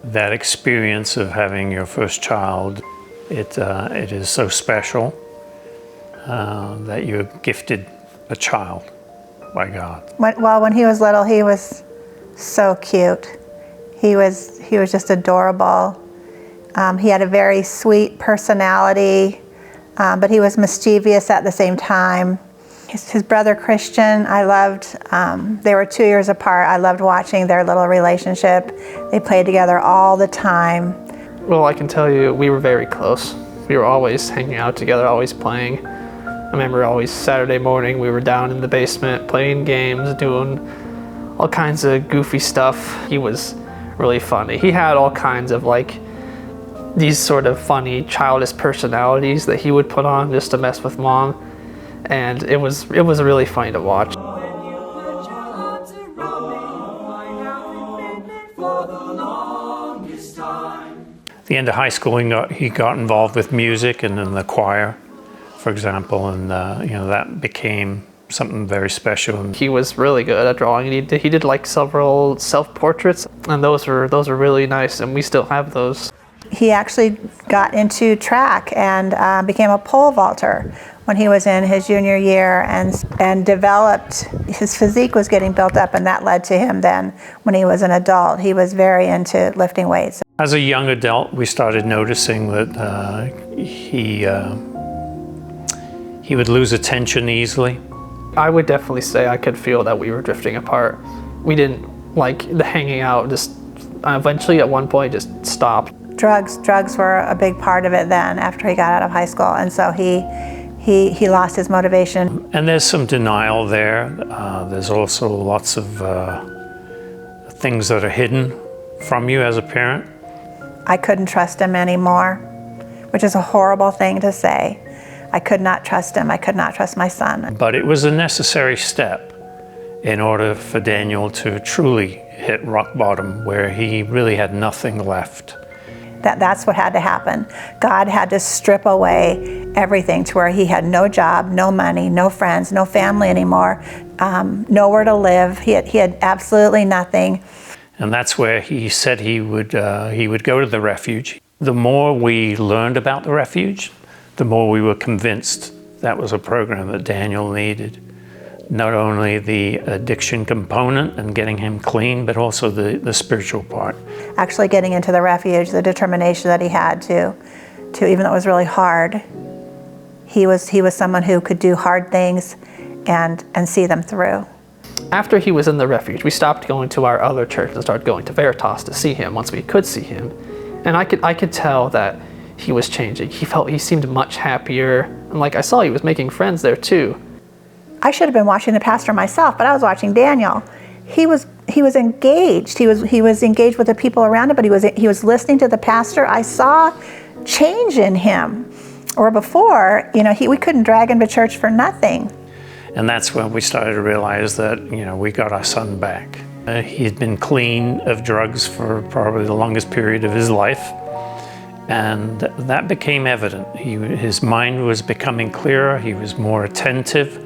That experience of having your first child, it is so special that you're gifted a child by God. When he was little, he was so cute. He was just adorable. He had a very sweet personality, but he was mischievous at the same time. His brother Christian, I loved. They were 2 years apart. I loved watching their little relationship. They played together all the time. Well, I can tell you, we were very close. We were always hanging out together, always playing. I remember always Saturday morning, we were down in the basement playing games, doing all kinds of goofy stuff. He was really funny. He had all kinds of these sort of funny, childish personalities that he would put on just to mess with Mom. And it was really funny to watch. At the end of high school, he got involved with music and in the choir, for example, and that became something very special. He was really good at drawing. He did several self-portraits, and those were really nice, and we still have those. He actually got into track and became a pole vaulter when he was in his junior year, and developed, his physique was getting built up, and that led to him then, when he was an adult, he was very into lifting weights. As a young adult, we started noticing that he would lose attention easily. I would definitely say I could feel that we were drifting apart. We didn't like the hanging out, just eventually at one point just stopped. Drugs were a big part of it then after he got out of high school, and so he lost his motivation. And there's some denial there. There's also lots of things that are hidden from you as a parent. I couldn't trust him anymore, which is a horrible thing to say. I could not trust him. I could not trust my son. But it was a necessary step in order for Daniel to truly hit rock bottom, where he really had nothing left. That's what had to happen. God had to strip away everything to where he had no job, no money, no friends, no family anymore, nowhere to live. He had absolutely nothing. And that's where he said he would go to the Refuge. The more we learned about the Refuge, the more we were convinced that was a program that Daniel needed. Not only the addiction component and getting him clean, but also the spiritual part. Actually getting into the Refuge, the determination that he had to even though it was really hard, he was someone who could do hard things and see them through. After he was in the Refuge, we stopped going to our other church and started going to Veritas to see him once we could see him. And I could tell that he was changing. He seemed much happier, and I saw he was making friends there too. I should have been watching the pastor myself, but I was watching Daniel. He was engaged. He was engaged with the people around him, but he was listening to the pastor. I saw change in him. Or before, we couldn't drag him to church for nothing. And that's when we started to realize that, we got our son back. He had been clean of drugs for probably the longest period of his life. And that became evident. His mind was becoming clearer. He was more attentive.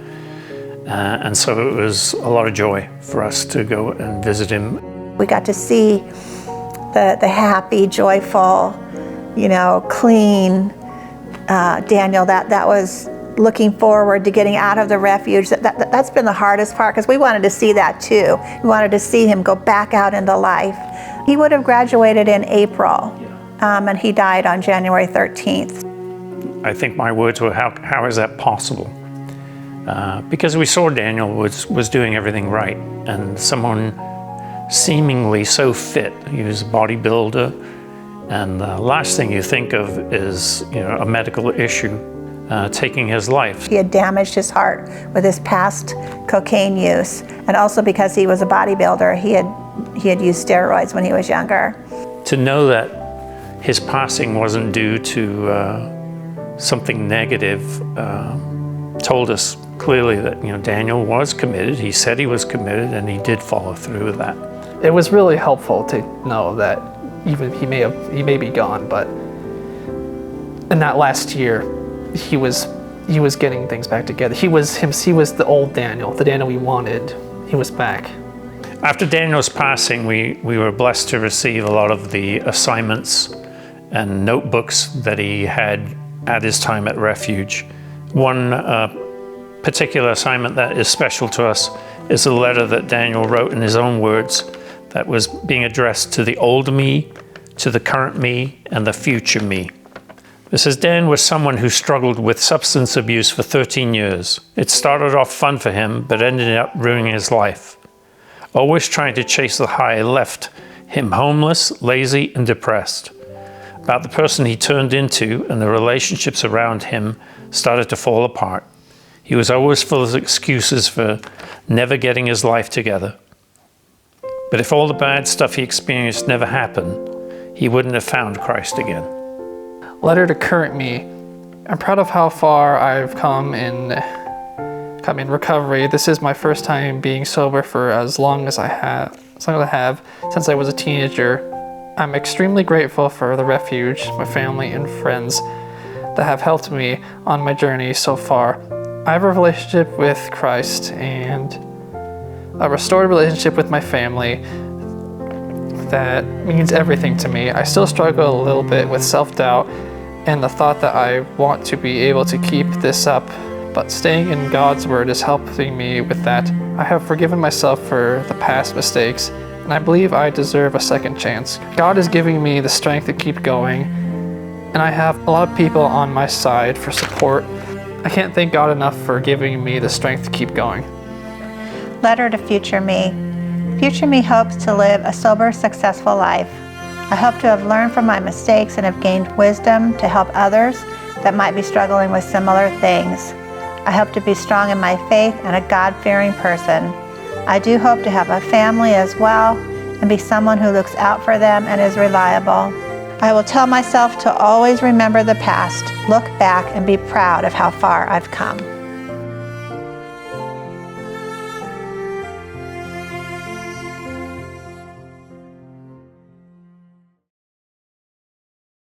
And so it was a lot of joy for us to go and visit him. We got to see the happy, joyful, clean Daniel that was looking forward to getting out of the Refuge. That's been the hardest part, because we wanted to see that too. We wanted to see him go back out into life. He would have graduated in April, and he died on January 13th. I think my words were, how is that possible? Because we saw Daniel was doing everything right, and someone seemingly so fit. He was a bodybuilder, and the last thing you think of is a medical issue taking his life. He had damaged his heart with his past cocaine use, and also because he was a bodybuilder, he had used steroids when he was younger. To know that his passing wasn't due to something negative told us clearly that Daniel was committed. He said he was committed, and he did follow through with that. It was really helpful to know that even he may be gone, but in that last year, he was getting things back together. He was the old Daniel, the Daniel we wanted. He was back. After Daniel's passing, we were blessed to receive a lot of the assignments and notebooks that he had at his time at Refuge. One particular assignment that is special to us is a letter that Daniel wrote in his own words that was being addressed to the old me, to the current me, and the future me. It says, Dan was someone who struggled with substance abuse for 13 years. It started off fun for him, but ended up ruining his life. Always trying to chase the high left him homeless, lazy, and depressed. About the person he turned into and the relationships around him started to fall apart. He was always full of excuses for never getting his life together. But if all the bad stuff he experienced never happened, he wouldn't have found Christ again. Letter to current me. I'm proud of how far I've come in recovery. This is my first time being sober for as long as I have since I was a teenager. I'm extremely grateful for the Refuge, my family and friends that have helped me on my journey so far. I have a relationship with Christ and a restored relationship with my family that means everything to me. I still struggle a little bit with self-doubt and the thought that I want to be able to keep this up, but staying in God's Word is helping me with that. I have forgiven myself for the past mistakes, and I believe I deserve a second chance. God is giving me the strength to keep going, and I have a lot of people on my side for support. I can't thank God enough for giving me the strength to keep going. Letter to future me. Future me hopes to live a sober, successful life. I hope to have learned from my mistakes and have gained wisdom to help others that might be struggling with similar things. I hope to be strong in my faith and a God-fearing person. I do hope to have a family as well and be someone who looks out for them and is reliable. I will tell myself to always remember the past, look back, and be proud of how far I've come.